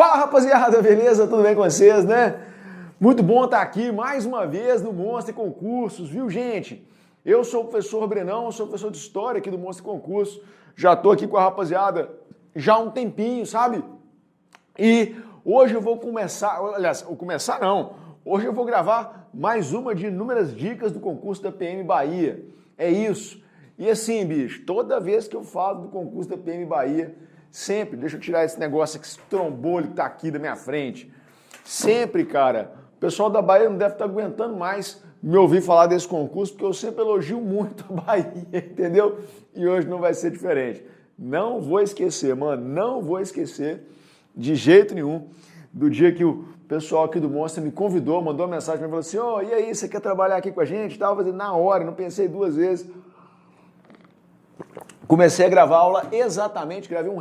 Fala, rapaziada, beleza? Tudo bem com vocês, né? Muito bom estar aqui mais uma vez no Monster Concursos, viu, gente? Eu sou o professor Brenão, sou professor de História aqui do Monster Concursos. Já tô aqui com a rapaziada já há um tempinho, sabe? E hoje eu vou hoje eu vou gravar mais uma de inúmeras dicas do concurso da PM Bahia. É isso. E assim, bicho, toda vez que eu falo do concurso da PM Bahia, sempre, deixa eu tirar esse negócio aqui, esse trombolho que tá aqui da minha frente. Sempre, cara, o pessoal da Bahia não deve estar aguentando mais me ouvir falar desse concurso, porque eu sempre elogio muito a Bahia, entendeu? E hoje não vai ser diferente. Não vou esquecer, mano, não vou esquecer de jeito nenhum do dia que o pessoal aqui do Monster me convidou, mandou uma mensagem, me falou assim, e aí, você quer trabalhar aqui com a gente? Tava fazendo na hora, não pensei duas vezes. Comecei a gravar aula exatamente, gravei uma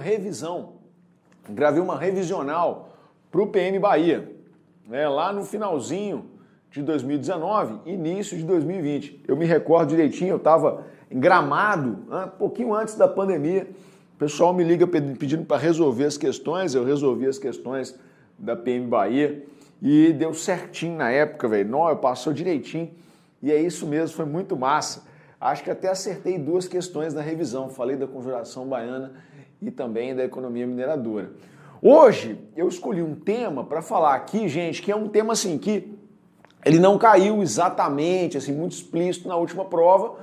revisional para o PM Bahia, né, lá no finalzinho de 2019, início de 2020. Eu me recordo direitinho, eu estava em Gramado, um pouquinho antes da pandemia, o pessoal me liga pedindo para resolver as questões, eu resolvi as questões da PM Bahia e deu certinho na época, velho. Não, passou direitinho e é isso mesmo, foi muito massa. Acho que até acertei duas questões na revisão. Falei da conjuração baiana e também da economia mineradora. Hoje eu escolhi um tema para falar aqui, gente, que é um tema assim que ele não caiu exatamente, assim, muito explícito na última prova,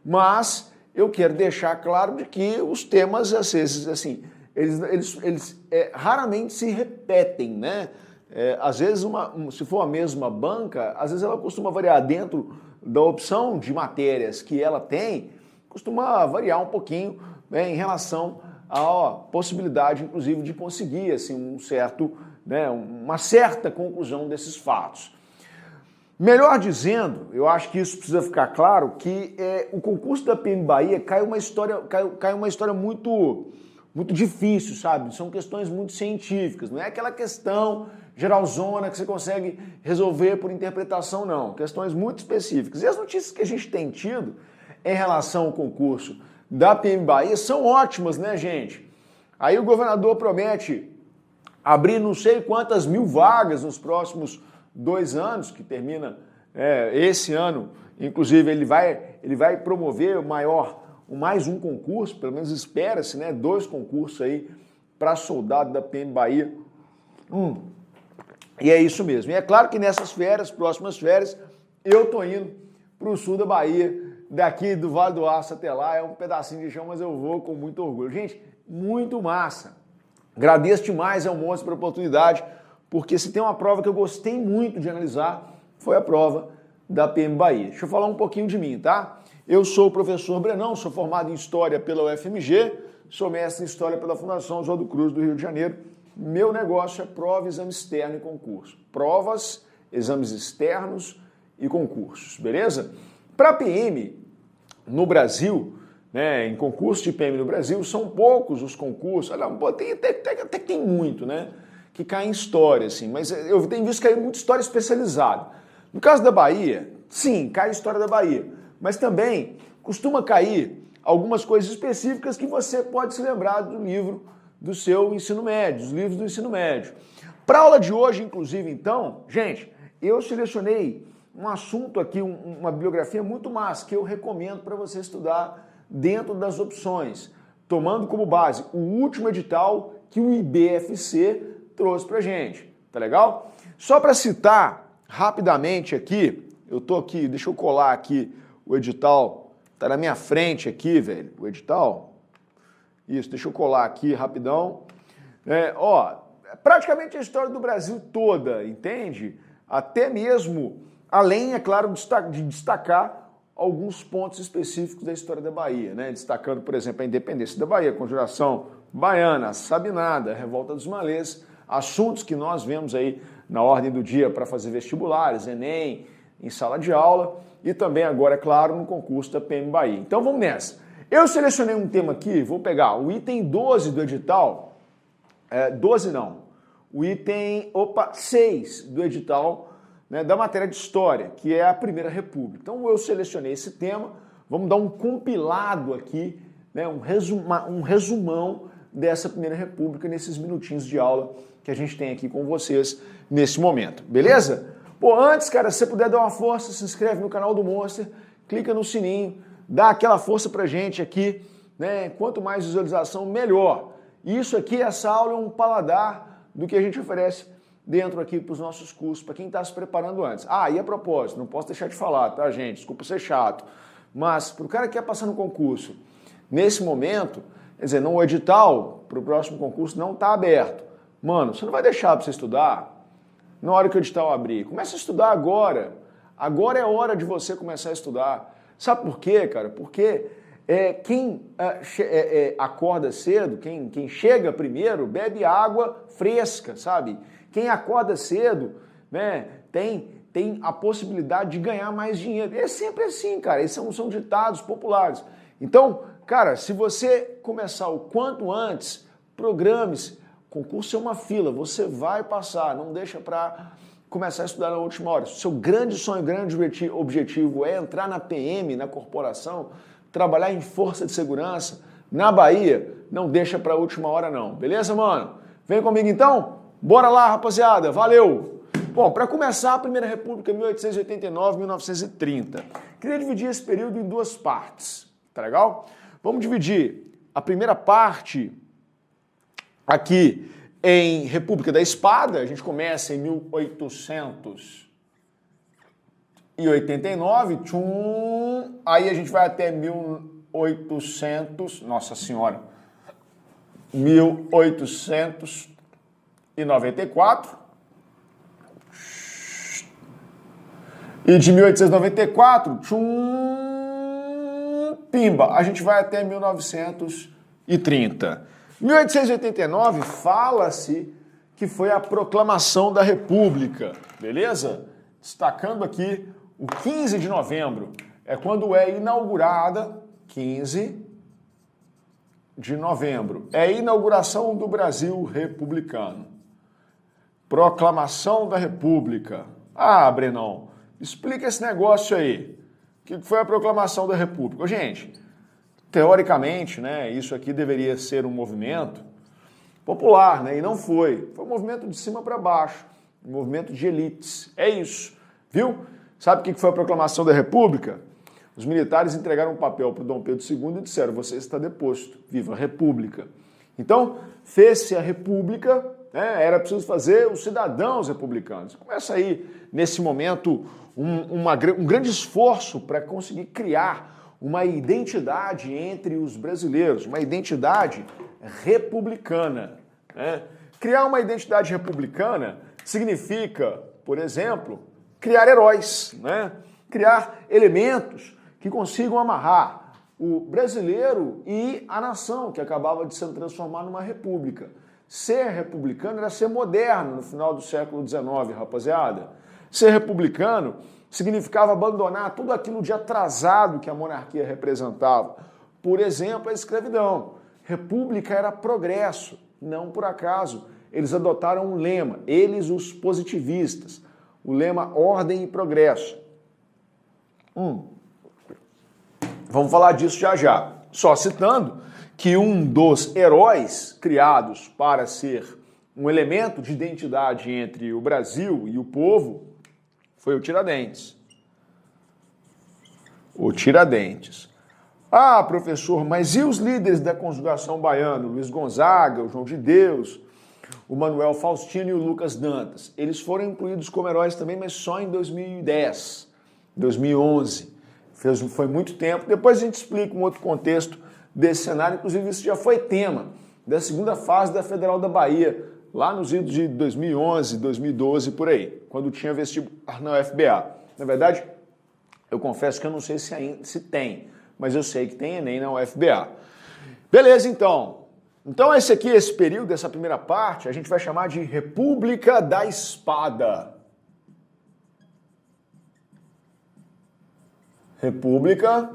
mas eu quero deixar claro de que os temas, às vezes, assim, eles raramente se repetem, né? Às vezes, se for a mesma banca, às vezes ela costuma variar dentro da opção de matérias que ela tem, costuma variar um pouquinho, né, em relação à possibilidade, inclusive, de conseguir assim, uma certa conclusão desses fatos. Melhor dizendo, eu acho que isso precisa ficar claro, que o concurso da PM Bahia cai uma história muito difícil, sabe? São questões muito científicas, não é aquela questão geralzona que você consegue resolver por interpretação, não. Questões muito específicas. E as notícias que a gente tem tido em relação ao concurso da PM Bahia são ótimas, né, gente? Aí o governador promete abrir não sei quantas mil vagas nos próximos 2 anos, que termina esse ano. Inclusive, ele vai promover mais um concurso, pelo menos espera-se, né? 2 concursos aí para soldado da PM Bahia. E é isso mesmo. E é claro que nessas próximas férias, eu tô indo para o sul da Bahia, daqui do Vale do Aço até lá, é um pedacinho de chão, mas eu vou com muito orgulho. Gente, muito massa. Agradeço demais ao Monster pela oportunidade, porque se tem uma prova que eu gostei muito de analisar, foi a prova da PM Bahia. Deixa eu falar um pouquinho de mim, tá? Eu sou o professor Brenão, sou formado em História pela UFMG, sou mestre em História pela Fundação Oswaldo Cruz do Rio de Janeiro. Meu negócio é prova, exame externo e concurso. Provas, exames externos e concursos, beleza? Para PM no Brasil, né, em concurso de PM no Brasil, são poucos os concursos. Olha, até que tem muito, né? Que cai em história, assim, mas eu tenho visto cair muita história especializada. No caso da Bahia, sim, cai a história da Bahia, mas também costuma cair algumas coisas específicas que você pode se lembrar do livro do seu ensino médio, dos livros do ensino médio. Para a aula de hoje, inclusive, então, gente, eu selecionei um assunto aqui, uma bibliografia muito massa, que eu recomendo para você estudar dentro das opções, tomando como base o último edital que o IBFC trouxe pra gente, tá legal? Só para citar rapidamente aqui, eu tô aqui, deixa eu colar aqui o edital, tá na minha frente aqui, velho, o edital. Isso, deixa eu colar aqui rapidão. Praticamente a história do Brasil toda, entende? Até mesmo, além, é claro, de destacar alguns pontos específicos da história da Bahia, né? Destacando, por exemplo, a independência da Bahia, a conjuração baiana, a Sabinada, a revolta dos malês, assuntos que nós vemos aí na ordem do dia para fazer vestibulares, Enem, em sala de aula e também agora, é claro, no concurso da PM Bahia. Então vamos nessa. Eu selecionei um tema aqui, vou pegar o item 12 do edital, 6 do edital, né, da matéria de História, que é a Primeira República. Então eu selecionei esse tema, vamos dar um compilado aqui, né, um resumão dessa Primeira República nesses minutinhos de aula que a gente tem aqui com vocês nesse momento, beleza? Pô, antes, cara, se você puder dar uma força, se inscreve no canal do Monster, clica no sininho, dá aquela força pra gente aqui, né? Quanto mais visualização, melhor. Isso aqui, essa aula é um paladar do que a gente oferece dentro aqui para os nossos cursos, para quem está se preparando antes. Ah, e a propósito, não posso deixar de falar, tá, gente? Desculpa ser chato, mas para o cara que quer passar no concurso, nesse momento, quer dizer, no edital, para o próximo concurso, não está aberto. Mano, você não vai deixar para você estudar na hora que o edital abrir. Começa a estudar agora. Agora é hora de você começar a estudar. Sabe por quê, cara? Porque quem acorda cedo, quem chega primeiro, bebe água fresca, sabe? Quem acorda cedo, né, tem a possibilidade de ganhar mais dinheiro. É sempre assim, cara. Esses são ditados populares. Então, cara, se você começar o quanto antes, programe-se. Concurso é uma fila, você vai passar, não deixa para começar a estudar na última hora. Seu grande sonho, grande objetivo é entrar na PM, na corporação, trabalhar em força de segurança, na Bahia, não deixa para a última hora não, beleza, mano? Vem comigo então? Bora lá, rapaziada, valeu! Bom, para começar, a Primeira República, 1889-1930. Queria dividir esse período em duas partes, tá legal? Vamos dividir a primeira parte aqui em República da Espada, a gente começa em 1889, aí a gente vai até 1800, nossa senhora, 1894, e de 1894, pimba, a gente vai até 1930. 1889 fala-se que foi a proclamação da República, beleza? Destacando aqui o 15 de novembro, é quando é inaugurada, 15 de novembro, é a inauguração do Brasil republicano. Proclamação da República. Ah, Brenão, explica esse negócio aí. O que foi a proclamação da República? Gente, teoricamente, né, isso aqui deveria ser um movimento popular, né, e não foi. Foi um movimento de cima para baixo, um movimento de elites. É isso, viu? Sabe o que foi a proclamação da República? Os militares entregaram um papel para o Dom Pedro II e disseram: você está deposto, viva a República. Então, fez-se a República, né, era preciso fazer os cidadãos republicanos. Começa aí, nesse momento, um grande esforço para conseguir criar uma identidade entre os brasileiros, uma identidade republicana, né? Criar uma identidade republicana significa, por exemplo, criar heróis, né? Criar elementos que consigam amarrar o brasileiro e a nação, que acabava de se transformar numa república. Ser republicano era ser moderno no final do século XIX, rapaziada. Ser republicano significava abandonar tudo aquilo de atrasado que a monarquia representava. Por exemplo, a escravidão. República era progresso. Não por acaso. Eles adotaram um lema, eles os positivistas. O lema ordem e progresso. Vamos falar disso já já. Só citando que um dos heróis criados para ser um elemento de identidade entre o Brasil e o povo foi o Tiradentes. O Tiradentes. Ah, professor, mas e os líderes da conjugação baiana? Luiz Gonzaga, o João de Deus, o Manuel Faustino e o Lucas Dantas. Eles foram incluídos como heróis também, mas só em 2010, 2011. Foi muito tempo. Depois a gente explica um outro contexto desse cenário. Inclusive, isso já foi tema da segunda fase da Federal da Bahia, lá nos idos de 2011, 2012, por aí, quando tinha vestibular na UFBA. Na verdade, eu confesso que eu não sei se tem, mas eu sei que tem Enem na UFBA. Beleza, então. Então esse período, essa primeira parte, a gente vai chamar de República da Espada. República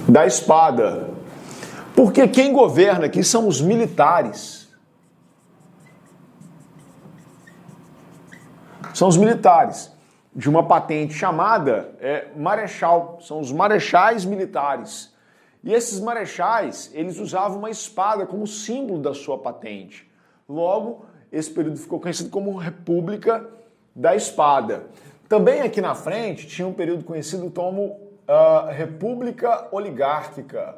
da Espada. Porque quem governa aqui são os militares. São os militares. De uma patente chamada marechal. São os marechais militares. E esses marechais, eles usavam uma espada como símbolo da sua patente. Logo, esse período ficou conhecido como República da Espada. Também aqui na frente tinha um período conhecido como República Oligárquica.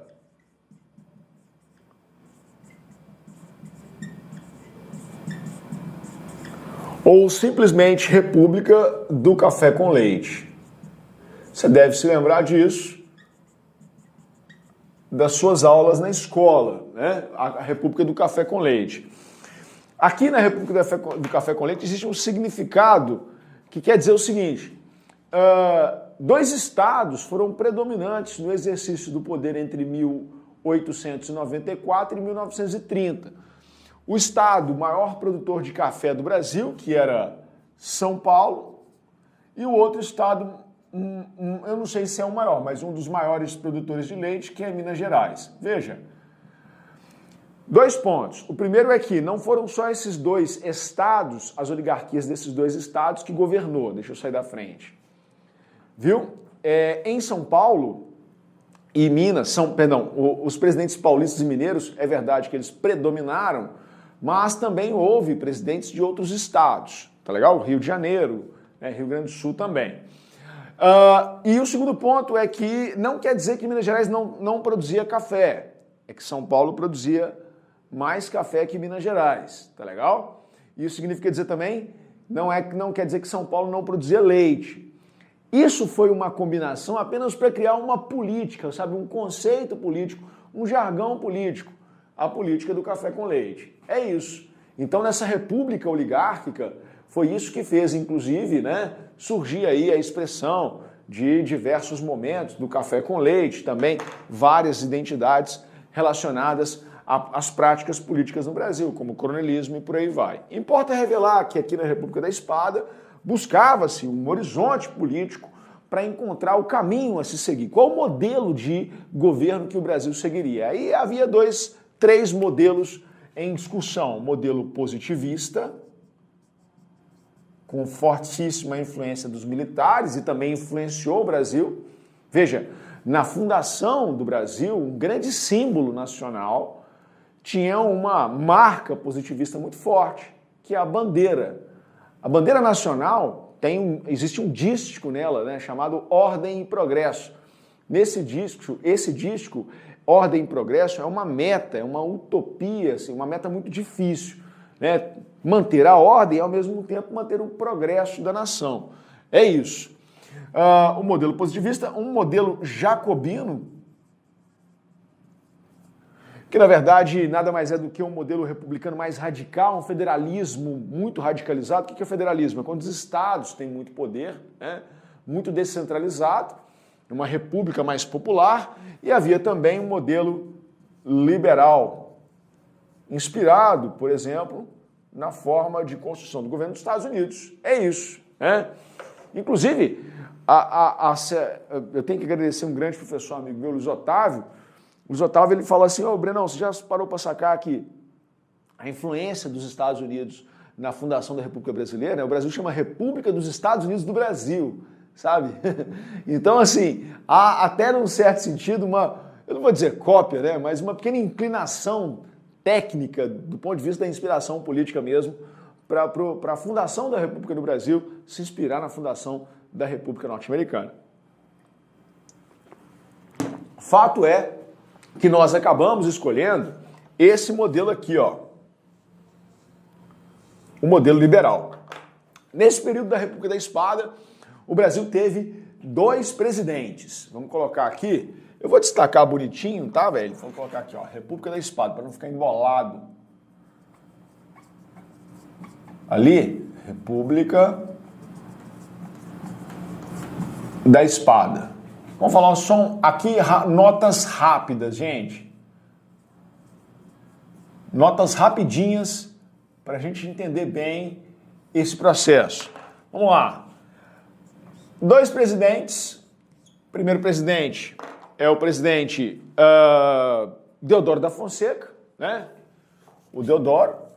Ou simplesmente República do Café com Leite. Você deve se lembrar disso das suas aulas na escola, né? A República do Café com Leite. Aqui na República do Café com Leite existe um significado que quer dizer o seguinte: dois estados foram predominantes no exercício do poder entre 1894 e 1930. O estado maior produtor de café do Brasil, que era São Paulo, e o outro estado, eu não sei se é o maior, mas um dos maiores produtores de leite, que é Minas Gerais. Veja, 2 pontos. O primeiro é que não foram só esses 2 estados, as oligarquias desses 2 estados que governou. Deixa eu sair da frente. Viu? Em São Paulo e Minas, os presidentes paulistas e mineiros, é verdade que eles predominaram, mas também houve presidentes de outros estados, tá legal? Rio de Janeiro, Rio Grande do Sul também. E o segundo ponto é que não quer dizer que Minas Gerais não produzia café, é que São Paulo produzia mais café que Minas Gerais, tá legal? Isso significa dizer também, não quer dizer que São Paulo não produzia leite. Isso foi uma combinação apenas para criar uma política, sabe, um conceito político, um jargão político, a política do café com leite. É isso. Então, nessa república oligárquica, foi isso que fez, inclusive, surgir aí a expressão de diversos momentos do café com leite, também várias identidades relacionadas às práticas políticas no Brasil, como o coronelismo e por aí vai. Importa revelar que aqui na República da Espada buscava-se um horizonte político para encontrar o caminho a se seguir. Qual o modelo de governo que o Brasil seguiria? Aí havia 3 modelos em discussão. O modelo positivista, com fortíssima influência dos militares e também influenciou o Brasil. Veja, na fundação do Brasil, um grande símbolo nacional tinha uma marca positivista muito forte, que é a bandeira. A bandeira nacional existe um dístico nela, chamado Ordem e Progresso. Esse dístico, Ordem e Progresso, é uma meta, é uma utopia, assim, uma meta muito difícil, manter a ordem e, ao mesmo tempo, manter o progresso da nação. É isso. O modelo positivista, um modelo jacobino, que, na verdade, nada mais é do que um modelo republicano mais radical, um federalismo muito radicalizado. O que é o federalismo? É quando os estados têm muito poder, muito descentralizado, uma república mais popular, e havia também um modelo liberal, inspirado, por exemplo, na forma de construção do governo dos Estados Unidos. É isso. Inclusive, eu tenho que agradecer um grande professor amigo meu, Luiz Otávio. O Luiz Otávio, ele fala assim: Brenão, você já parou para sacar que a influência dos Estados Unidos na fundação da República Brasileira, o Brasil chama República dos Estados Unidos do Brasil, sabe? Então, assim, há até num certo sentido eu não vou dizer cópia, mas uma pequena inclinação técnica do ponto de vista da inspiração política mesmo para a fundação da República do Brasil se inspirar na fundação da República Norte-Americana. Fato é que nós acabamos escolhendo esse modelo aqui, o modelo liberal. Nesse período da República da Espada, o Brasil teve 2 presidentes. Vamos colocar aqui, eu vou destacar bonitinho, tá, velho? Vamos colocar aqui, República da Espada, para não ficar embolado. Ali, República da Espada. Vamos falar só aqui, notas rápidas, gente. Notas rapidinhas para a gente entender bem esse processo. Vamos lá. 2 presidentes. Primeiro presidente é o presidente Deodoro da Fonseca, O Deodoro.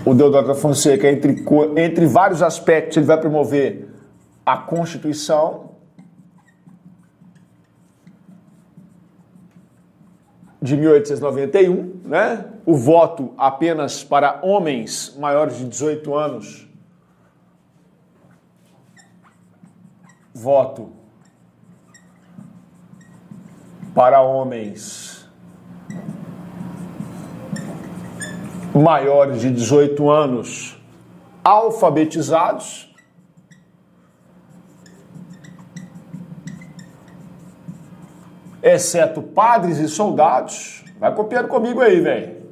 O Deodoro da Fonseca, entre vários aspectos, ele vai promover a Constituição de 1891, né? O voto apenas para homens maiores de 18 anos. Voto para homens maiores de 18 anos alfabetizados. Exceto padres e soldados. Vai copiando comigo aí, velho.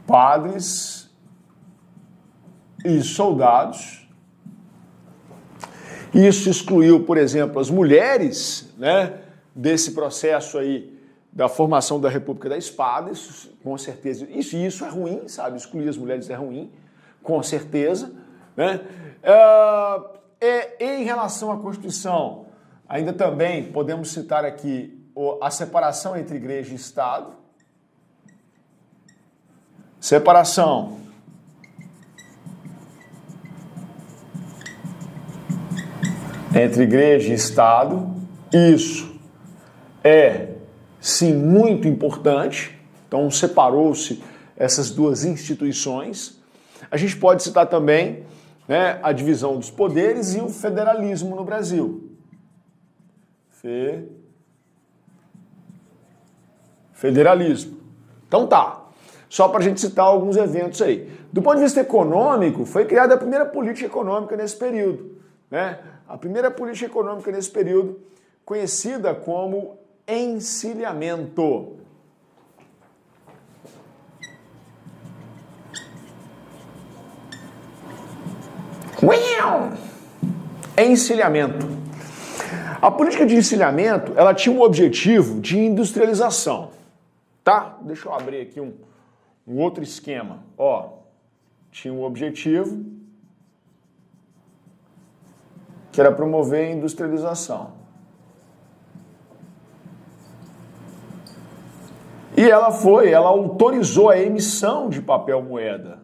Padres e soldados. Isso excluiu, por exemplo, as mulheres, né, desse processo aí da formação da República da Espada. Isso, com certeza, isso é ruim, sabe? Excluir as mulheres é ruim, com certeza, né? Em relação à Constituição, ainda também podemos citar aqui a separação entre igreja e Estado. Separação entre igreja e Estado. Isso é, sim, muito importante. Então, separou-se essas duas instituições. A gente pode citar também, né, a divisão dos poderes e o federalismo no Brasil. Federalismo. Então tá. Só para a gente citar alguns eventos aí. Do ponto de vista econômico, foi criada a primeira política econômica nesse período, né? A primeira política econômica nesse período, conhecida como encilhamento. Encilhamento. A política de encilhamento, ela tinha um objetivo de industrialização, tá? Deixa eu abrir aqui um outro esquema. Ó, tinha um objetivo que era promover a industrialização. E ela autorizou a emissão de papel moeda.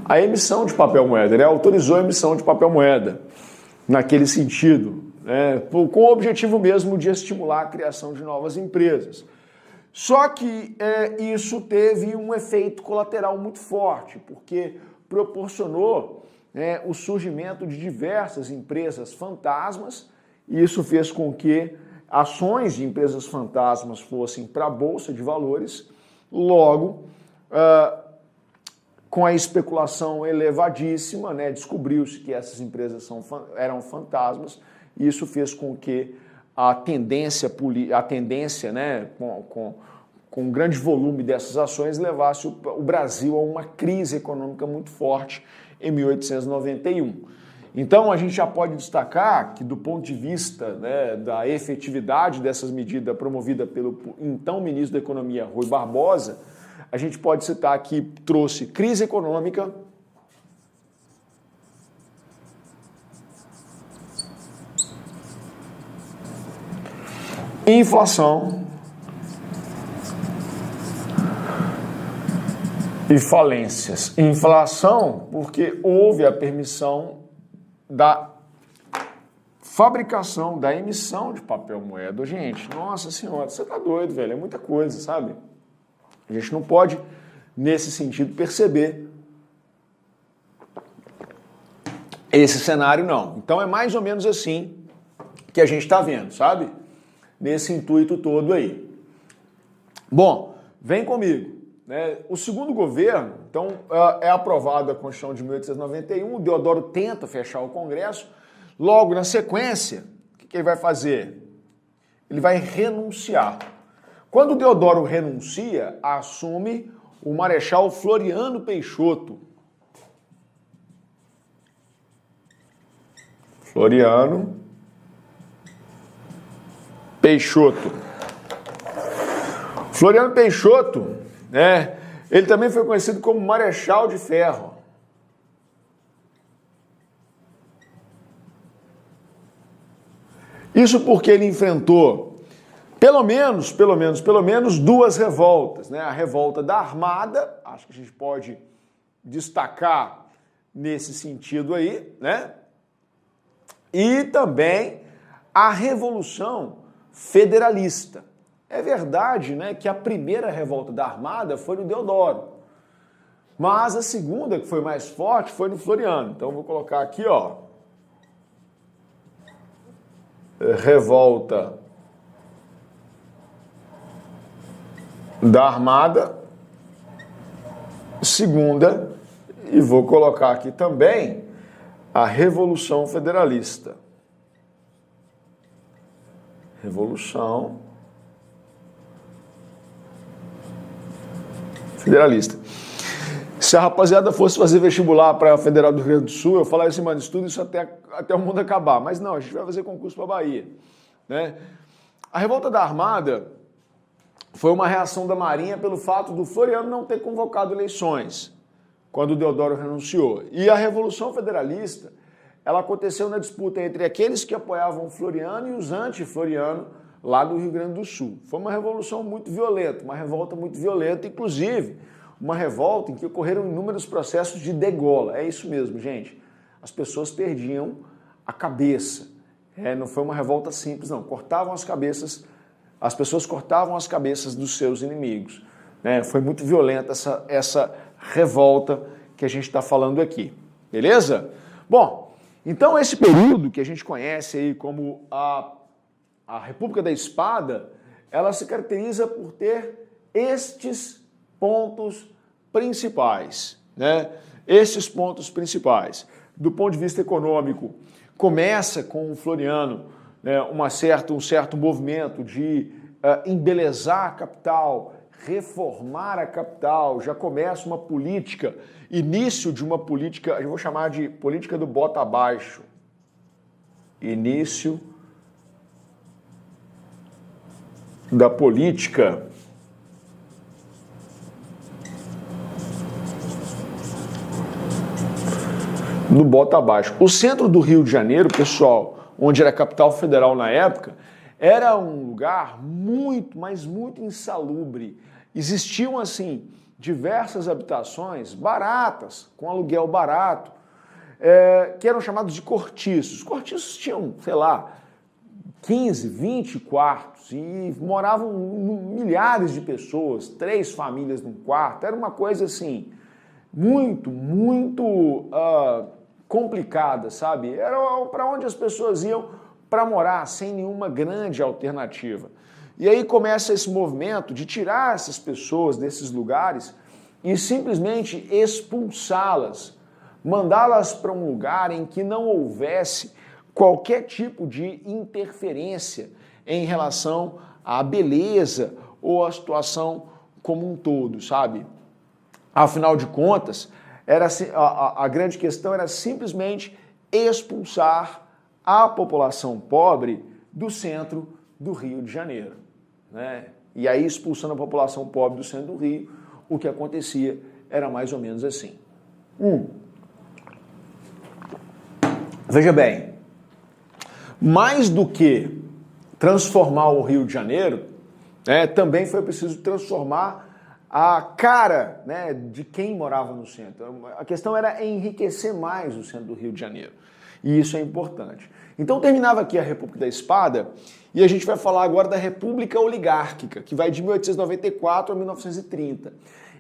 A emissão de papel moeda, ele autorizou a emissão de papel moeda, naquele sentido, né, com o objetivo mesmo de estimular a criação de novas empresas. Só que isso teve um efeito colateral muito forte, porque proporcionou, né, o surgimento de diversas empresas fantasmas, e isso fez com que ações de empresas fantasmas fossem para a Bolsa de Valores, logo, com a especulação elevadíssima, né, descobriu-se que essas empresas eram fantasmas, e isso fez com que a tendência, né, com um grande volume dessas ações, levasse o Brasil a uma crise econômica muito forte em 1891. Então, a gente já pode destacar que, do ponto de vista, né, da efetividade dessas medidas promovidas pelo então ministro da Economia, Rui Barbosa, a gente pode citar que trouxe crise econômica, inflação e falências. Inflação porque houve a permissão da fabricação, da emissão de papel moeda. Gente, nossa senhora, você tá doido, velho, é muita coisa, sabe? A gente não pode, nesse sentido, perceber esse cenário, não. Então é mais ou menos assim que a gente está vendo, sabe? Nesse intuito todo aí. Bom, vem comigo, né? O segundo governo, então, é aprovada a Constituição de 1891, o Deodoro tenta fechar o Congresso, logo na sequência, o que ele vai fazer? Ele vai renunciar. Quando Deodoro renuncia, assume o Marechal Floriano Peixoto. Floriano Peixoto. Floriano Peixoto, né, ele também foi conhecido como Marechal de Ferro. Isso porque ele enfrentou pelo menos duas revoltas, né? A revolta da Armada, acho que a gente pode destacar nesse sentido aí, né? E também a Revolução Federalista. É verdade, né, que a primeira revolta da Armada foi no Deodoro, mas a segunda, que foi mais forte, foi no Floriano. Então eu vou colocar aqui, ó, revolta da Armada, segunda, e vou colocar aqui também a Revolução Federalista. Revolução Federalista. Se a rapaziada fosse fazer vestibular para a Federal do Rio Grande do Sul, eu falaria assim, mano, estuda isso até o mundo acabar. Mas não, a gente vai fazer concurso para a Bahia, né? A revolta da Armada foi uma reação da Marinha pelo fato do Floriano não ter convocado eleições quando o Deodoro renunciou. E a Revolução Federalista, ela aconteceu na disputa entre aqueles que apoiavam o Floriano e os anti-Floriano lá do Rio Grande do Sul. Foi uma revolução muito violenta, uma revolta muito violenta, inclusive uma revolta em que ocorreram inúmeros processos de degola. É isso mesmo, gente. As pessoas perdiam a cabeça. Não foi uma revolta simples, não. Cortavam as cabeças, as pessoas cortavam as cabeças dos seus inimigos. Foi muito violenta essa revolta que a gente está falando aqui. Beleza? Bom, então esse período que a gente conhece aí como a República da Espada, ela se caracteriza por ter estes pontos principais, né? Estes pontos principais. Do ponto de vista econômico, começa com o Floriano, né, um certo movimento de embelezar a capital, reformar a capital, já começa uma política, início de uma política, eu vou chamar de política do bota abaixo. Início da política no bota abaixo. O centro do Rio de Janeiro, pessoal, onde era a capital federal na época, era um lugar muito, mas muito insalubre. Existiam, assim, diversas habitações baratas, com aluguel barato, que eram chamados de cortiços. Os cortiços tinham, sei lá, 15, 20 quartos e moravam milhares de pessoas, 3 famílias num quarto. Era uma coisa, assim, muito complicada, sabe? Era para onde as pessoas iam para morar, sem nenhuma grande alternativa. E aí começa esse movimento de tirar essas pessoas desses lugares e simplesmente expulsá-las, mandá-las para um lugar em que não houvesse qualquer tipo de interferência em relação à beleza ou à situação como um todo, sabe? Afinal de contas, a grande questão era simplesmente expulsar a população pobre do centro do Rio de Janeiro, né? E aí, expulsando a população pobre do centro do Rio, o que acontecia era mais ou menos assim. Veja bem, mais do que transformar o Rio de Janeiro, também foi preciso transformar a cara, né, de quem morava no centro. A questão era enriquecer mais o centro do Rio de Janeiro. E isso é importante. Então terminava aqui a República da Espada e a gente vai falar agora da República Oligárquica, que vai de 1894 a 1930.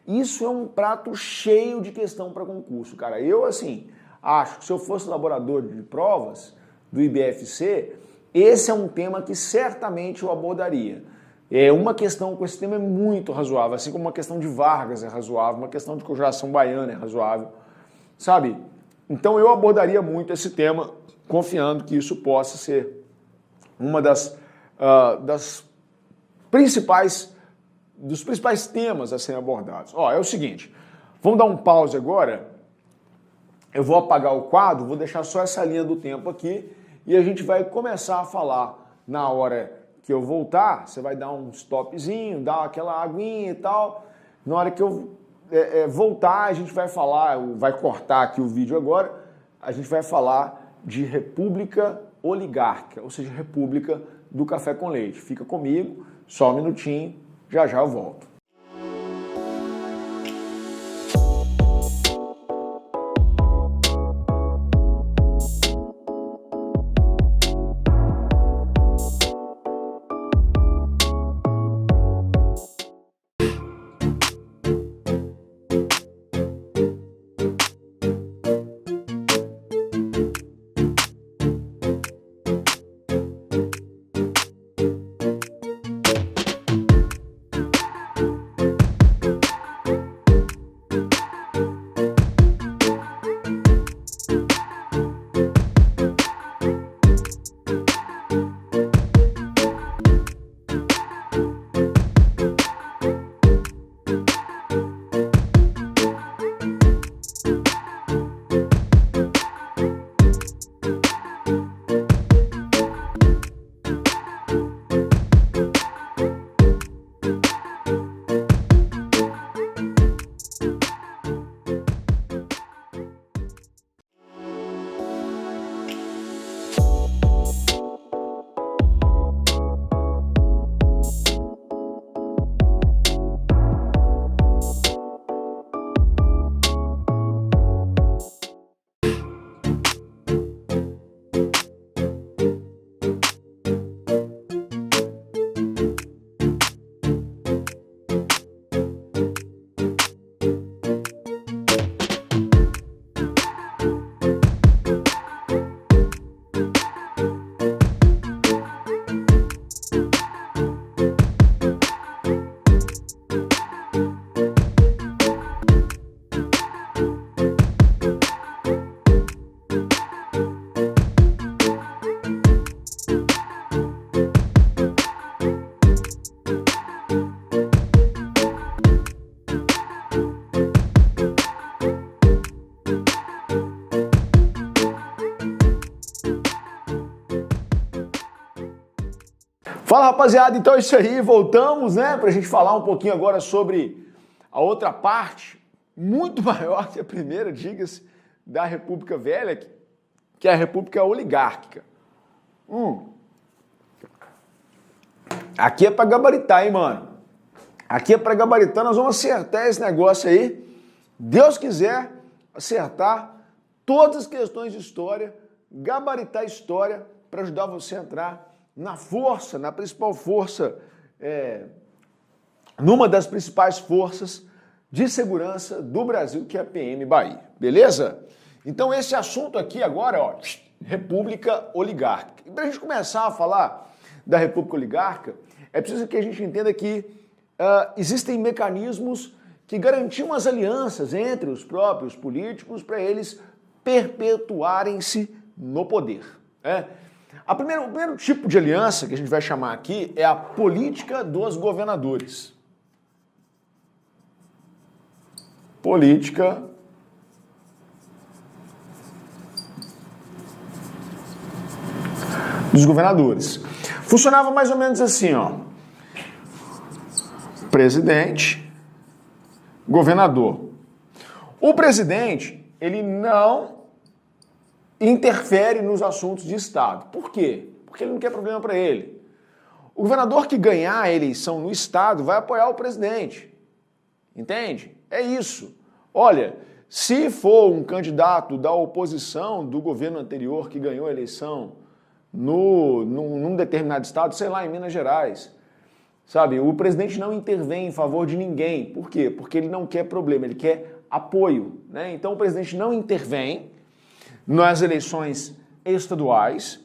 Isso é um prato cheio de questão para concurso, cara. Eu, assim, acho que se eu fosse elaborador de provas do IBFC, esse é um tema que certamente eu abordaria. Uma questão com esse tema é muito razoável, assim como uma questão de Vargas é razoável, uma questão de Conjuração Baiana é razoável, sabe? Então eu abordaria muito esse tema, confiando que isso possa ser uma dos principais temas a serem abordados. É o seguinte, vamos dar um pause agora, eu vou apagar o quadro, vou deixar só essa linha do tempo aqui e a gente vai começar a falar na hora que eu voltar, você vai dar um stopzinho, dar aquela aguinha e tal. Na hora que eu voltar, a gente vai falar, vai cortar aqui o vídeo agora, a gente vai falar de República Oligárquica, ou seja, República do Café com Leite. Fica comigo, Só um minutinho, já já eu volto. Fala, rapaziada, então é isso aí, voltamos, né, pra gente falar um pouquinho agora sobre a outra parte, muito maior que a primeira, diga-se, da República Velha, que é a República Oligárquica. Aqui é pra gabaritar, hein, mano? Aqui é pra gabaritar, nós vamos acertar esse negócio aí. Deus quiser acertar todas as questões de história, gabaritar a história para ajudar você a entrar na força, na principal força, numa das principais forças de segurança do Brasil, que é a PM Bahia. Beleza? Então esse assunto aqui agora, ó, República Oligárquica. E para a gente começar a falar da República Oligárquica, é preciso que a gente entenda que existem mecanismos que garantiam as alianças entre os próprios políticos para eles perpetuarem-se no poder. O primeiro tipo de aliança que a gente vai chamar aqui é a política dos governadores. Política dos governadores. Funcionava mais ou menos assim, ó. Presidente, governador. O presidente, ele não interfere nos assuntos de Estado. Por quê? Porque ele não quer problema para ele. O governador que ganhar a eleição no Estado vai apoiar o presidente. Entende? É isso. Olha, se for um candidato da oposição do governo anterior que ganhou a eleição num determinado estado, sei lá, em Minas Gerais, sabe, o presidente não intervém em favor de ninguém. Por quê? Porque ele não quer problema, ele quer apoio, né? Então o presidente não intervém nas eleições estaduais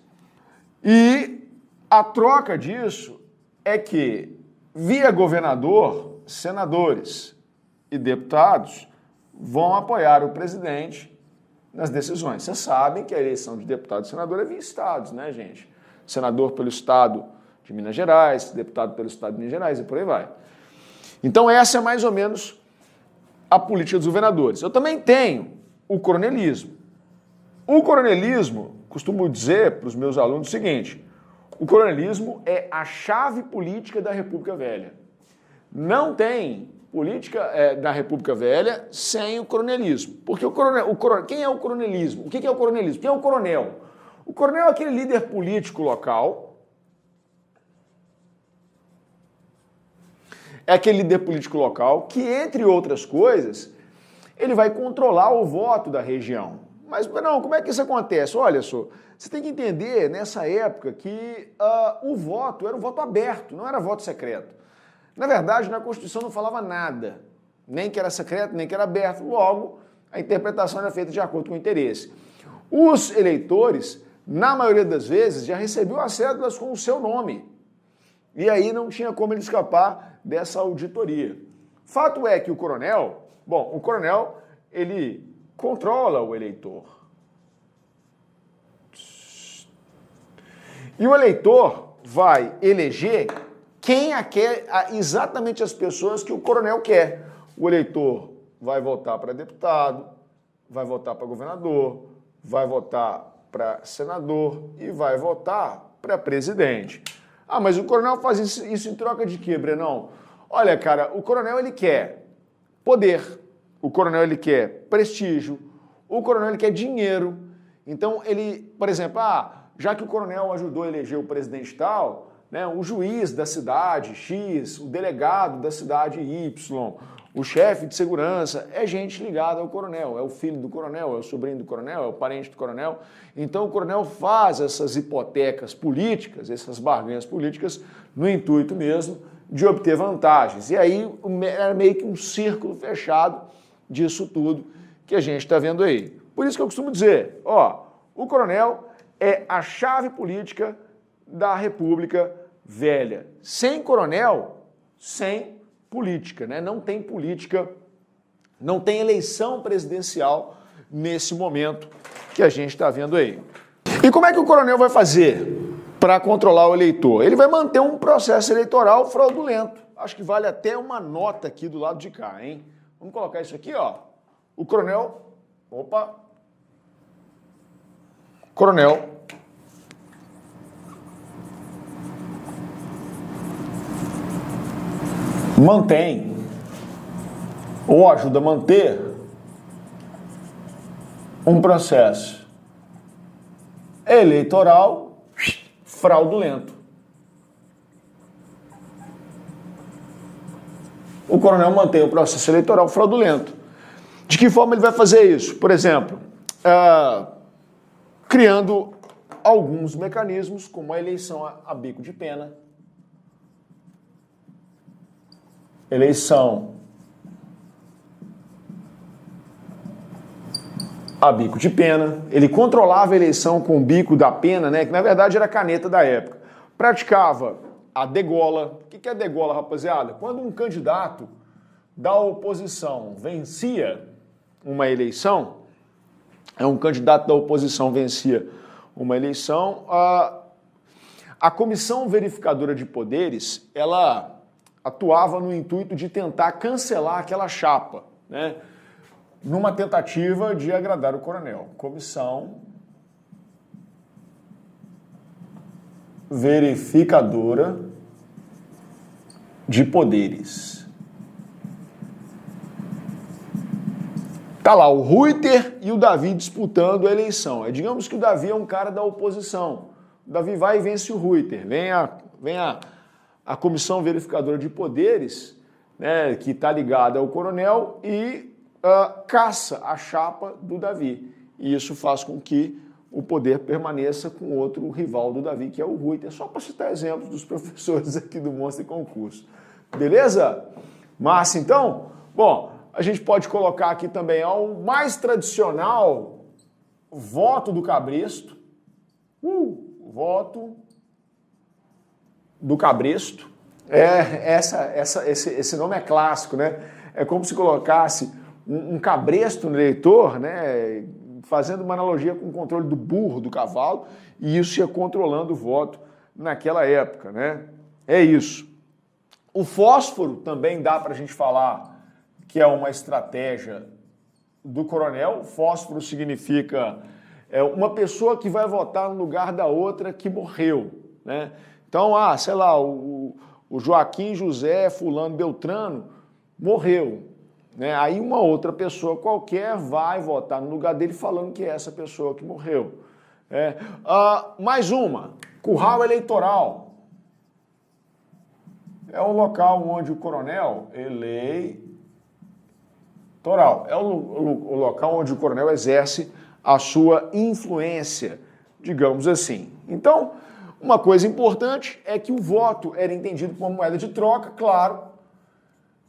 e a troca disso é que, via governador, senadores e deputados vão apoiar o presidente nas decisões. Vocês sabem que a eleição de deputado e senador é via estados, né, gente? Senador pelo estado de Minas Gerais, deputado pelo estado de Minas Gerais e por aí vai. Então essa é mais ou menos a política dos governadores. Eu também tenho o coronelismo. O coronelismo, costumo dizer para os meus alunos o seguinte: o coronelismo é a chave política da República Velha. Não tem política da República Velha sem o coronelismo. Porque quem é o coronelismo? O que é o coronelismo? Quem é o coronel? O coronel é aquele líder político local é aquele líder político local que, entre outras coisas, ele vai controlar o voto da região. Mas não, como é que isso acontece? Olha só, você tem que entender nessa época que o voto era um voto aberto, não era voto secreto. Na verdade, na Constituição não falava nada, nem que era secreto, nem que era aberto. Logo, a interpretação era feita de acordo com o interesse. Os eleitores, na maioria das vezes, já recebiam as cédulas com o seu nome. E aí não tinha como ele escapar dessa auditoria. Fato é que o coronel, ele controla o eleitor. E o eleitor vai eleger quem quer, exatamente as pessoas que o coronel quer. O eleitor vai votar para deputado, vai votar para governador, vai votar para senador e vai votar para presidente. Ah, mas o coronel faz isso em troca de quê, Brenão? Olha, cara, o coronel ele quer poder, o coronel ele quer prestígio, o coronel ele quer dinheiro. Então ele, por exemplo, já que o coronel ajudou a eleger o presidente tal, né, o juiz da cidade X, o delegado da cidade Y, o chefe de segurança é gente ligada ao coronel, é o filho do coronel, é o sobrinho do coronel, é o parente do coronel. Então o coronel faz essas hipotecas políticas, essas barganhas políticas, no intuito mesmo de obter vantagens. E aí era meio que um círculo fechado disso tudo que a gente está vendo aí. Por isso que eu costumo dizer, o coronel é a chave política da República Velha. Sem coronel, sem política, né? Não tem política, não tem eleição presidencial nesse momento que a gente está vendo aí. E como é que o coronel vai fazer para controlar o eleitor? Ele vai manter um processo eleitoral fraudulento. Acho que vale até uma nota aqui do lado de cá, hein? Vamos colocar isso aqui, ó. O coronel... Coronel mantém ou ajuda a manter um processo eleitoral fraudulento. O coronel mantém o processo eleitoral fraudulento. De que forma ele vai fazer isso? Por exemplo, criando alguns mecanismos, como a eleição a bico de pena, eleição a bico de pena. Ele controlava a eleição com o bico da pena, né, que na verdade era a caneta da época. Praticava a degola. O que é degola, rapaziada? Quando um candidato da oposição vencia uma eleição, um candidato da oposição vencia uma eleição, a Comissão Verificadora de Poderes, ela atuava no intuito de tentar cancelar aquela chapa, né? Numa tentativa de agradar o coronel. Comissão Verificadora de Poderes. Tá lá o Reuter e o Davi disputando a eleição. Digamos que o Davi é um cara da oposição. O Davi vai e vence o Reuter. Vem a Comissão Verificadora de Poderes, né, que está ligada ao coronel, e caça a chapa do Davi. E isso faz com que o poder permaneça com outro rival do Davi, que é o Reuter. Só para citar exemplos dos professores aqui do Monstro e Concurso. Beleza? Massa, então? Bom, a gente pode colocar aqui também o mais tradicional voto do cabresto. Voto do cabresto. Esse nome é clássico, né? É como se colocasse um cabresto no eleitor, né? Fazendo uma analogia com o controle do burro, do cavalo, e isso ia controlando o voto naquela época, né? É isso. O fósforo também dá para a gente falar que é uma estratégia do coronel. Fósforo significa uma pessoa que vai votar no lugar da outra que morreu, né? Então, sei lá, o Joaquim José Fulano Beltrano morreu, né? Aí uma outra pessoa qualquer vai votar no lugar dele falando que é essa pessoa que morreu. Mais uma, curral eleitoral. é o local onde o coronel eleitoral, é o local onde o coronel exerce a sua influência, digamos assim. Então, uma coisa importante é que o voto era entendido como moeda de troca, claro,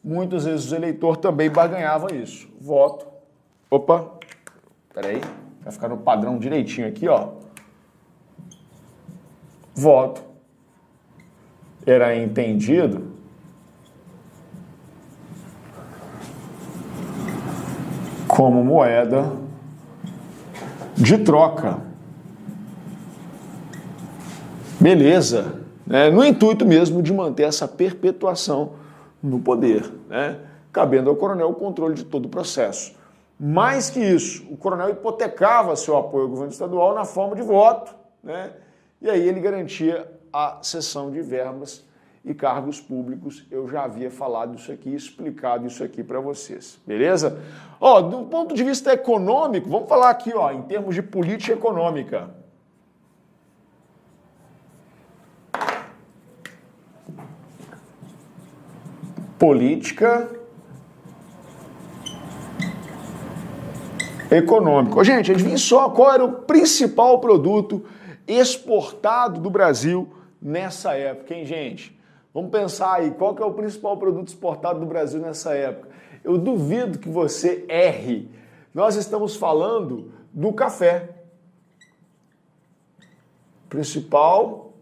muitas vezes o eleitor também barganhava isso. Voto, opa, peraí, vai ficar no padrão direitinho aqui, ó. Voto era entendido como moeda de troca. Beleza, né? No intuito mesmo de manter essa perpetuação no poder, né? Cabendo ao coronel o controle de todo o processo. Mais que isso, o coronel hipotecava seu apoio ao governo estadual na forma de voto, né? E aí ele garantia a cessão de verbas e cargos públicos. Eu já havia falado isso aqui, explicado isso aqui para vocês, beleza? Ó, do ponto de vista econômico, vamos falar aqui, ó, em termos de política econômica. Política econômica. Gente, adivinha só qual era o principal produto exportado do Brasil nessa época, hein, gente? Vamos pensar aí, qual que é o principal produto exportado do Brasil nessa época? Eu duvido que você erre. Nós estamos falando do café. Principal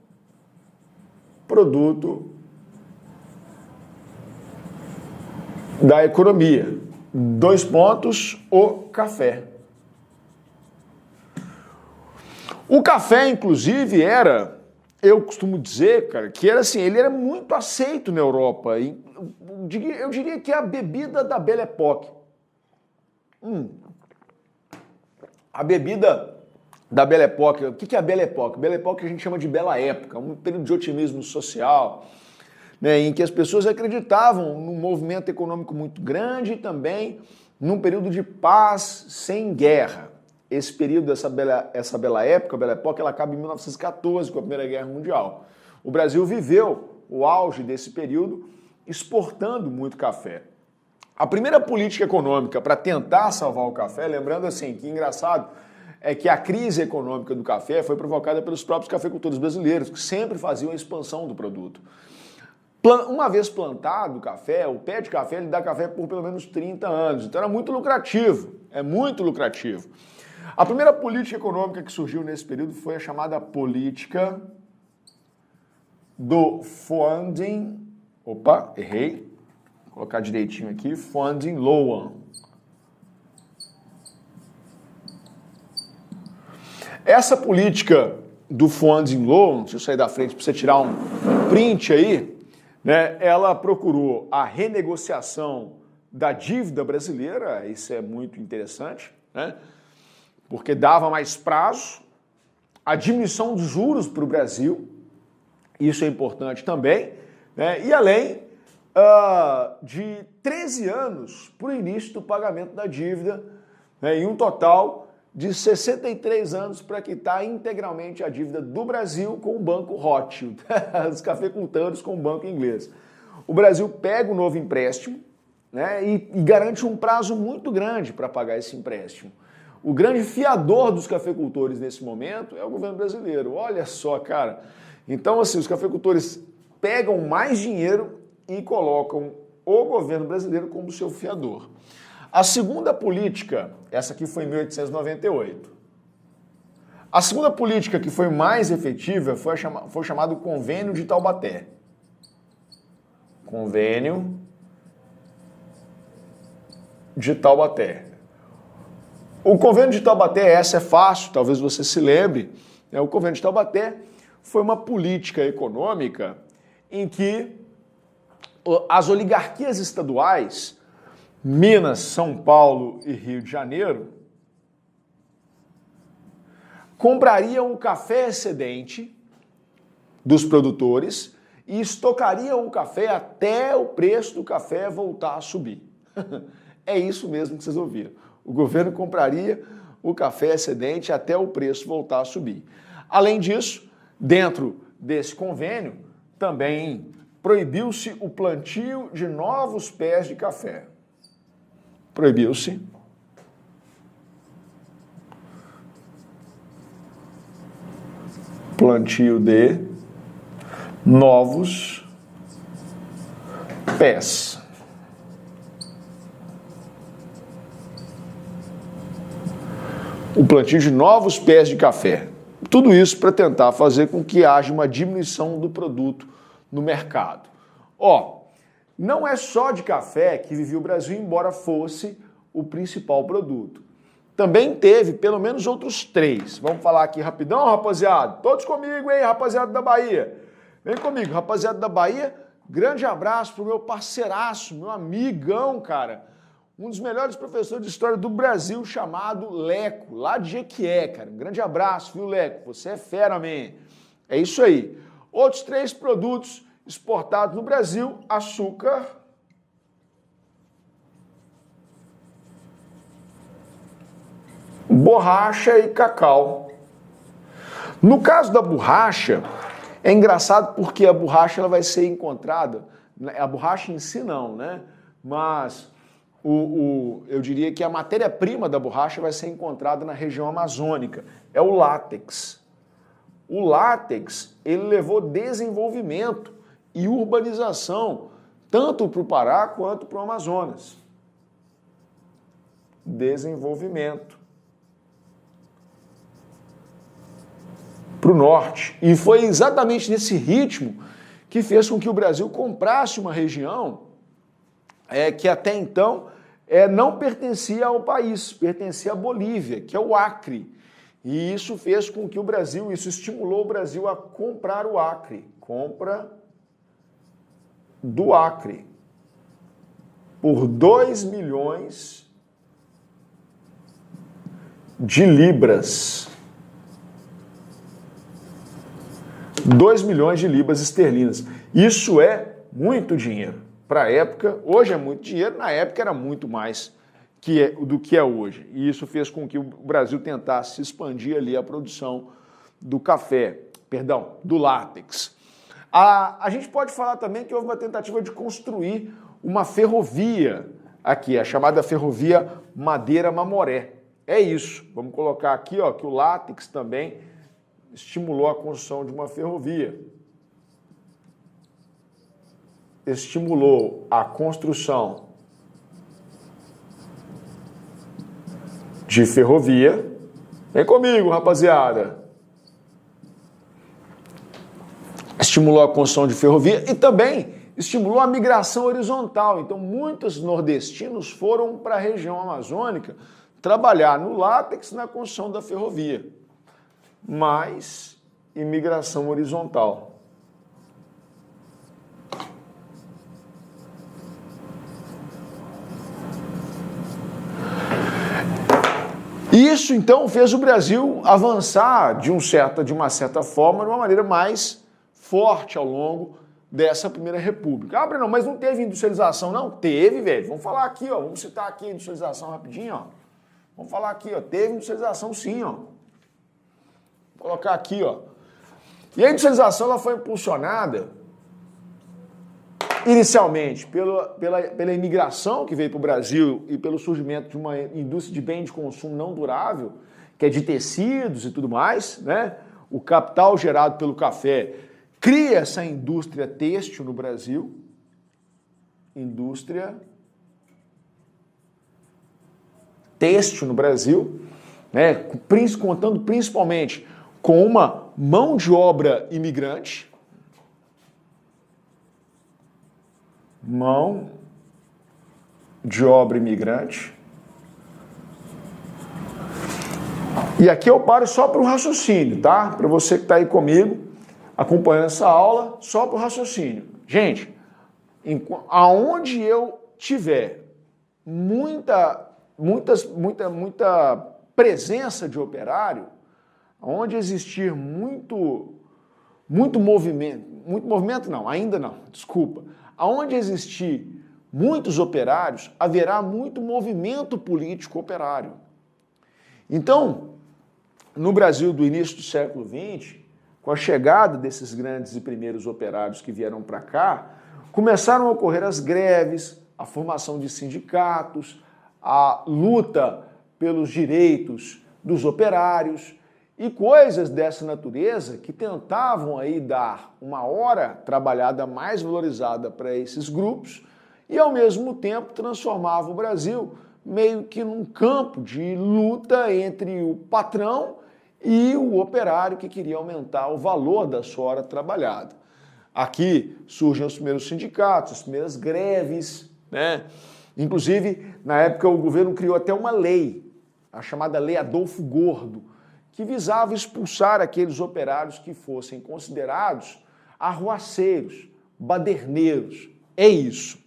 produto da economia. 2 pontos, o café. O café, inclusive, era, eu costumo dizer, cara, que era assim, ele era muito aceito na Europa. Eu diria que é a bebida da Belle Époque. A bebida da Belle Époque, o que é a Belle Époque? Belle Époque a gente chama de Bela Época, um período de otimismo social, né, em que as pessoas acreditavam num movimento econômico muito grande e também num período de paz sem guerra. Esse período, essa Bela Época, ela acaba em 1914, com a Primeira Guerra Mundial. O Brasil viveu o auge desse período exportando muito café. A primeira política econômica para tentar salvar o café, lembrando assim, que engraçado, é que a crise econômica do café foi provocada pelos próprios cafeicultores brasileiros, que sempre faziam a expansão do produto. Uma vez plantado o café, o pé de café, ele dá café por pelo menos 30 anos. Então era muito lucrativo, é muito lucrativo. A primeira política econômica que surgiu nesse período foi a chamada política do funding... Opa, errei. Vou colocar direitinho aqui. Funding loan. Essa política do funding loan, deixa eu sair da frente para você tirar um print aí, né, ela procurou a renegociação da dívida brasileira, isso é muito interessante, né, porque dava mais prazo, a diminuição dos juros para o Brasil, isso é importante também, né, e além de 13 anos para o início do pagamento da dívida, né, e um total de 63 anos para quitar integralmente a dívida do Brasil com o Banco Rothschild, os cafeicultores com o banco inglês. O Brasil pega o novo empréstimo, né, e garante um prazo muito grande para pagar esse empréstimo. O grande fiador dos cafeicultores nesse momento é o governo brasileiro. Olha só, cara. Então, assim, os cafeicultores pegam mais dinheiro e colocam o governo brasileiro como seu fiador. A segunda política, essa aqui foi em 1898. A segunda política que foi mais efetiva foi o chamado Convênio de Taubaté. Convênio de Taubaté. O Convênio de Taubaté, essa é fácil, talvez você se lembre, né? O Convênio de Taubaté foi uma política econômica em que as oligarquias estaduais, Minas, São Paulo e Rio de Janeiro, comprariam o café excedente dos produtores e estocariam o café até o preço do café voltar a subir. É isso mesmo que vocês ouviram. O governo compraria o café excedente até o preço voltar a subir. Além disso, dentro desse convênio, também proibiu-se o plantio de novos pés de café. Proibiu-se plantio de novos pés. O plantio de novos pés de café. Tudo isso para tentar fazer com que haja uma diminuição do produto no mercado. Ó, não é só de café que vivia o Brasil, embora fosse o principal produto. Também teve pelo menos outros 3. Vamos falar aqui rapidão, rapaziada? Todos comigo, hein, rapaziada da Bahia? Vem comigo, rapaziada da Bahia. Grande abraço pro meu parceiraço, meu amigão, cara. Um dos melhores professores de história do Brasil, chamado Leco, lá de Jequié, cara. Um grande abraço, viu, Leco? Você é fera, man. É isso aí. Outros 3 produtos exportados no Brasil: açúcar, borracha e cacau. No caso da borracha, é engraçado porque a borracha ela vai ser encontrada, a borracha em si não, né? Mas eu diria que a matéria-prima da borracha vai ser encontrada na região amazônica, é o látex. O látex, ele levou desenvolvimento e urbanização, tanto para o Pará quanto para o Amazonas. Desenvolvimento. Para o norte. E foi exatamente nesse ritmo que fez com que o Brasil comprasse uma região que até então não pertencia ao país, pertencia à Bolívia, que é o Acre. E isso fez com que isso estimulou o Brasil a comprar o Acre. Compra do Acre por 2 milhões de libras. 2 milhões de libras esterlinas. Isso é muito dinheiro. Para a época, hoje é muito dinheiro, na época era muito mais do que é hoje. E isso fez com que o Brasil tentasse expandir ali a produção do do látex. A gente pode falar também que houve uma tentativa de construir uma ferrovia aqui, a chamada ferrovia Madeira-Mamoré. É isso. Vamos colocar aqui, ó, que o látex também estimulou a construção de uma ferrovia. Estimulou a construção de ferrovia. Vem comigo, rapaziada. Estimulou a construção de ferrovia e também estimulou a migração horizontal. Então, muitos nordestinos foram para a região amazônica trabalhar no látex na construção da ferrovia. Mais imigração horizontal. Isso, então, fez o Brasil avançar de uma certa forma, de uma maneira mais forte ao longo dessa Primeira República. Ah, Breno, mas não teve industrialização? Não, teve, velho. Vamos falar aqui, ó. Vamos citar aqui a industrialização rapidinho, ó. Vamos falar aqui, ó. Teve industrialização sim, ó. Vou colocar aqui, ó. E a industrialização ela foi impulsionada inicialmente pela imigração que veio para o Brasil e pelo surgimento de uma indústria de bem de consumo não durável, que é de tecidos e tudo mais, né? O capital gerado pelo café cria essa indústria têxtil no Brasil, né? Contando principalmente com uma mão de obra imigrante, E aqui eu paro só para o raciocínio, tá? Para você que está aí comigo, acompanhando essa aula, só para o raciocínio. Gente, aonde eu tiver muita presença de operário, onde existir muito movimento não, ainda não, desculpa. Aonde existir muitos operários, haverá muito movimento político operário. Então, no Brasil do início do século XX, com a chegada desses grandes e primeiros operários que vieram para cá, começaram a ocorrer as greves, a formação de sindicatos, a luta pelos direitos dos operários e coisas dessa natureza que tentavam aí dar uma hora trabalhada mais valorizada para esses grupos e, ao mesmo tempo, transformava o Brasil meio que num campo de luta entre o patrão e o operário que queria aumentar o valor da sua hora trabalhada. Aqui surgem os primeiros sindicatos, as primeiras greves, né? Inclusive, na época, o governo criou até uma lei, a chamada Lei Adolfo Gordo, que visava expulsar aqueles operários que fossem considerados arruaceiros, baderneiros. É isso.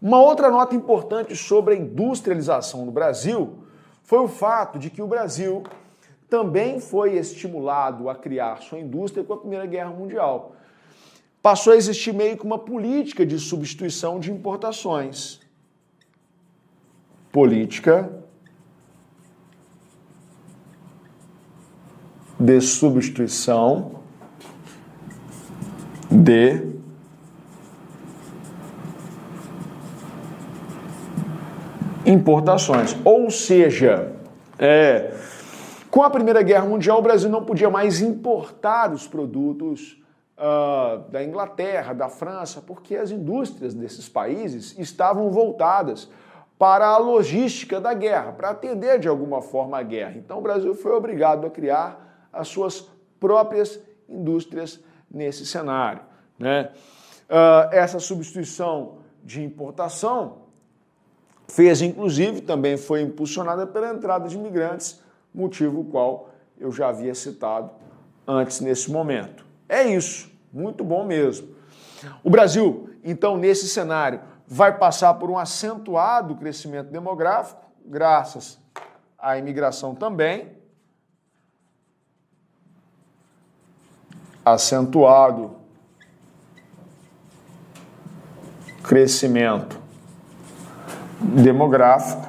Uma outra nota importante sobre a industrialização no Brasil foi o fato de que o Brasil também foi estimulado a criar sua indústria com a Primeira Guerra Mundial. Passou a existir meio que uma política de substituição de importações. Política de substituição de importações. Ou seja, com a Primeira Guerra Mundial, o Brasil não podia mais importar os produtos da Inglaterra, da França, porque as indústrias desses países estavam voltadas para a logística da guerra, para atender de alguma forma a guerra. Então o Brasil foi obrigado a criar as suas próprias indústrias nesse cenário, né? Essa substituição de importação fez, inclusive, também foi impulsionada pela entrada de imigrantes, motivo o qual eu já havia citado antes nesse momento. É isso, muito bom mesmo. O Brasil, então, nesse cenário, vai passar por um acentuado crescimento demográfico, graças à imigração também. Acentuado crescimento demográfico.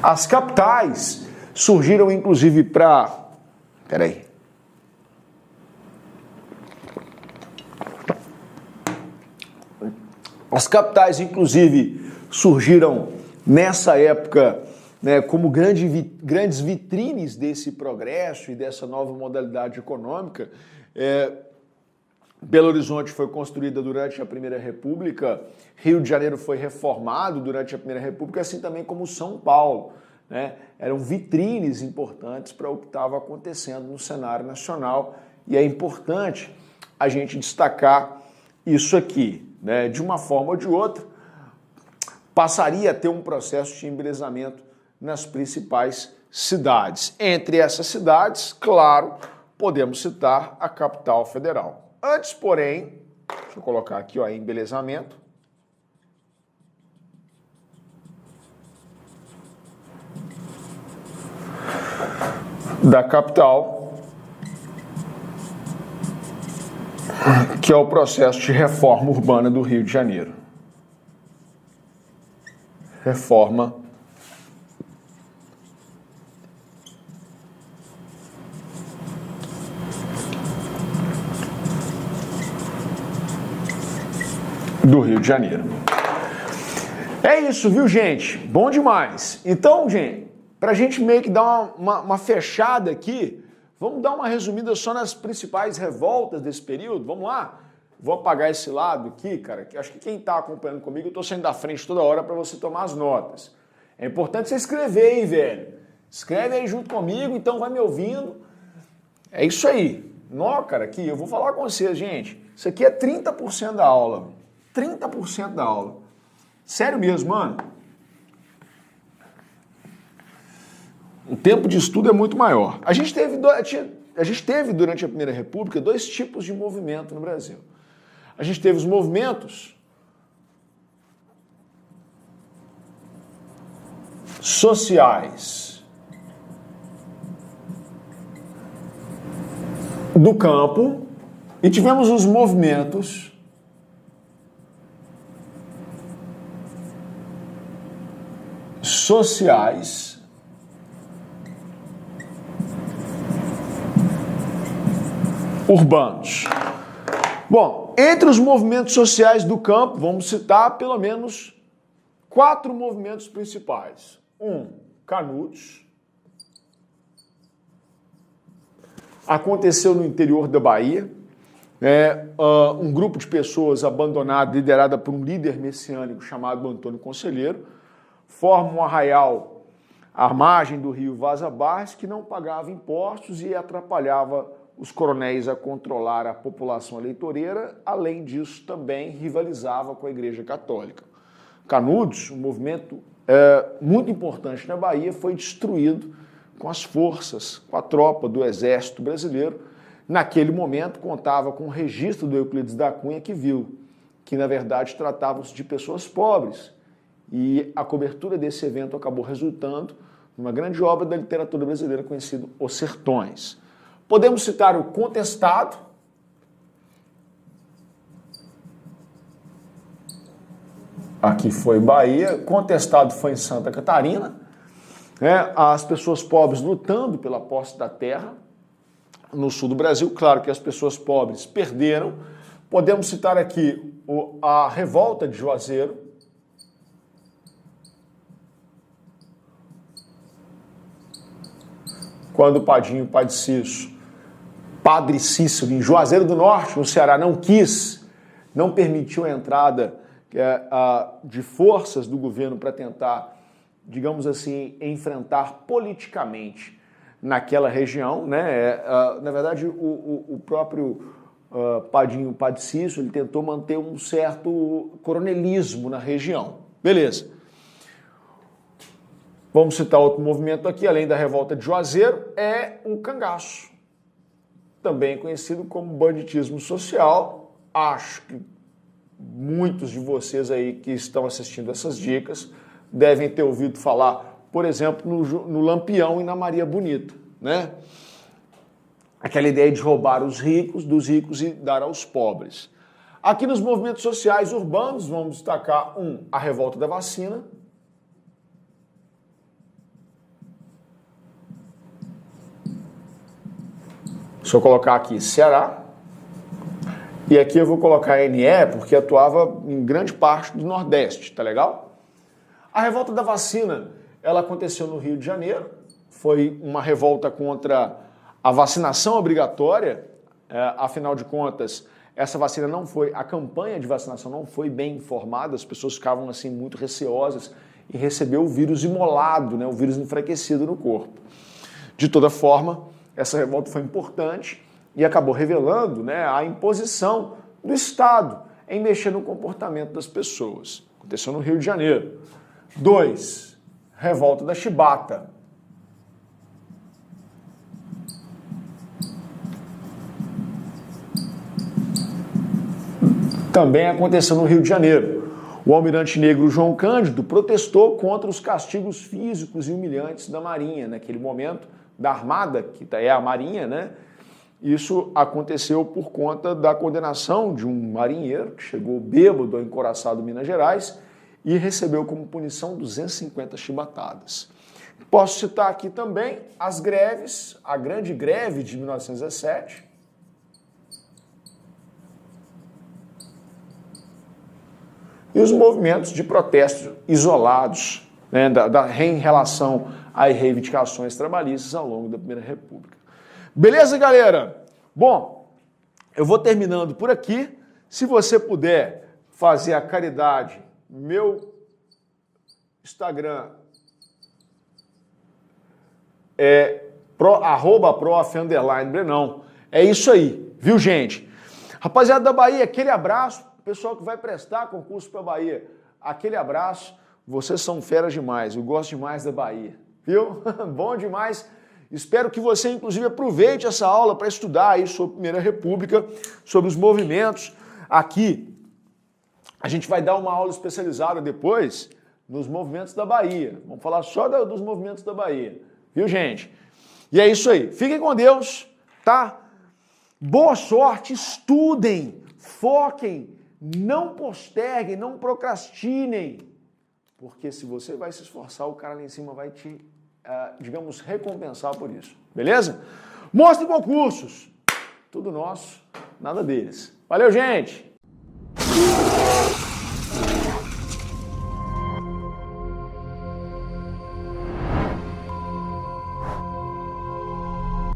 As capitais surgiram, inclusive, para... Peraí. As capitais, inclusive, surgiram nessa época, né, como grandes vitrines desse progresso e dessa nova modalidade econômica. Belo Horizonte foi construída durante a Primeira República, Rio de Janeiro foi reformado durante a Primeira República, assim também como São Paulo, né? Eram vitrines importantes para o que estava acontecendo no cenário nacional e é importante a gente destacar isso aqui, né? De uma forma ou de outra, passaria a ter um processo de embelezamento nas principais cidades. Entre essas cidades, claro, podemos citar a capital federal. Antes, porém, deixa eu colocar aqui, ó, embelezamento. Da capital, que é o processo de reforma urbana do Rio de Janeiro. Reforma do Rio de Janeiro. É isso, viu, gente? Bom demais. Então, gente, pra gente meio que dar uma fechada aqui, vamos dar uma resumida só nas principais revoltas desse período? Vamos lá? Vou apagar esse lado aqui, cara, que acho que quem tá acompanhando comigo, eu tô saindo da frente toda hora para você tomar as notas. É importante você escrever, hein, velho? Escreve aí junto comigo, então vai me ouvindo. É isso aí. Nó, cara, aqui, eu vou falar com vocês, gente. Isso aqui é 30% da aula. 30% da aula. Sério mesmo, mano. O tempo de estudo é muito maior. A gente teve durante a Primeira República dois tipos de movimento no Brasil. A gente teve os movimentos sociais do campo e tivemos os movimentos sociais urbanos. Bom, entre os movimentos sociais do campo, vamos citar pelo menos 4 movimentos principais. Canudos. Aconteceu no interior da Bahia. Um grupo de pessoas abandonado, liderada por um líder messiânico chamado Antônio Conselheiro, forma um arraial à margem do rio Vaza Barres que não pagava impostos e atrapalhava os coronéis a controlar a população eleitoreira. Além disso, também rivalizava com a Igreja Católica. Canudos, um movimento muito importante na Bahia, foi destruído com as forças, com a tropa do Exército Brasileiro. Naquele momento, contava com o registro do Euclides da Cunha, que viu que, na verdade, tratavam-se de pessoas pobres. E a cobertura desse evento acabou resultando numa grande obra da literatura brasileira conhecida Os Sertões. Podemos citar o Contestado. Aqui foi Bahia, Contestado foi em Santa Catarina. As pessoas pobres lutando pela posse da terra no sul do Brasil. Claro que as pessoas pobres perderam. Podemos citar aqui a Revolta de Juazeiro. Quando o Padre Cícero, em Juazeiro do Norte, no Ceará, não permitiu a entrada de forças do governo para tentar, digamos assim, enfrentar politicamente naquela região, né? Na verdade, o próprio Padre Cícero, ele tentou manter um certo coronelismo na região. Beleza. Vamos citar outro movimento aqui, além da Revolta de Juazeiro, é o cangaço, também conhecido como banditismo social. Acho que muitos de vocês aí que estão assistindo essas dicas devem ter ouvido falar, por exemplo, no Lampião e na Maria Bonita, né? Aquela ideia de roubar dos ricos e dar aos pobres. Aqui nos movimentos sociais urbanos, vamos destacar a Revolta da Vacina. Deixa eu colocar aqui Ceará. E aqui eu vou colocar NE, porque atuava em grande parte do Nordeste, tá legal? A Revolta da Vacina, ela aconteceu no Rio de Janeiro. Foi uma revolta contra a vacinação obrigatória. Afinal de contas, a campanha de vacinação não foi bem informada, as pessoas ficavam assim muito receosas em receber o vírus imolado, né, o vírus enfraquecido no corpo. De toda forma, essa revolta foi importante e acabou revelando, né, a imposição do Estado em mexer no comportamento das pessoas. Aconteceu no Rio de Janeiro. 2. Revolta da Chibata. Também aconteceu no Rio de Janeiro. O almirante negro João Cândido protestou contra os castigos físicos e humilhantes da Marinha, naquele momento, da Armada, que é a Marinha, né? Isso aconteceu por conta da condenação de um marinheiro que chegou bêbado ao encouraçado Minas Gerais e recebeu como punição 250 chibatadas. Posso citar aqui também as greves, a grande greve de 1917, e os movimentos de protesto isolados, né, em relação às reivindicações trabalhistas ao longo da Primeira República. Beleza, galera? Bom, eu vou terminando por aqui. Se você puder fazer a caridade, meu Instagram é @prof_Brenão. É isso aí, viu, gente? Rapaziada da Bahia, aquele abraço. Pessoal que vai prestar concurso para a Bahia, aquele abraço. Vocês são feras demais, eu gosto demais da Bahia, viu? Bom demais. Espero que você, inclusive, aproveite essa aula para estudar aí sobre a Primeira República, sobre os movimentos. Aqui, a gente vai dar uma aula especializada depois nos movimentos da Bahia. Vamos falar só dos movimentos da Bahia, viu, gente? E é isso aí. Fiquem com Deus, tá? Boa sorte, estudem, foquem, não posterguem, não procrastinem. Porque se você vai se esforçar, o cara lá em cima vai te, digamos, recompensar por isso. Beleza? Mostrem concursos. Tudo nosso, nada deles. Valeu, gente!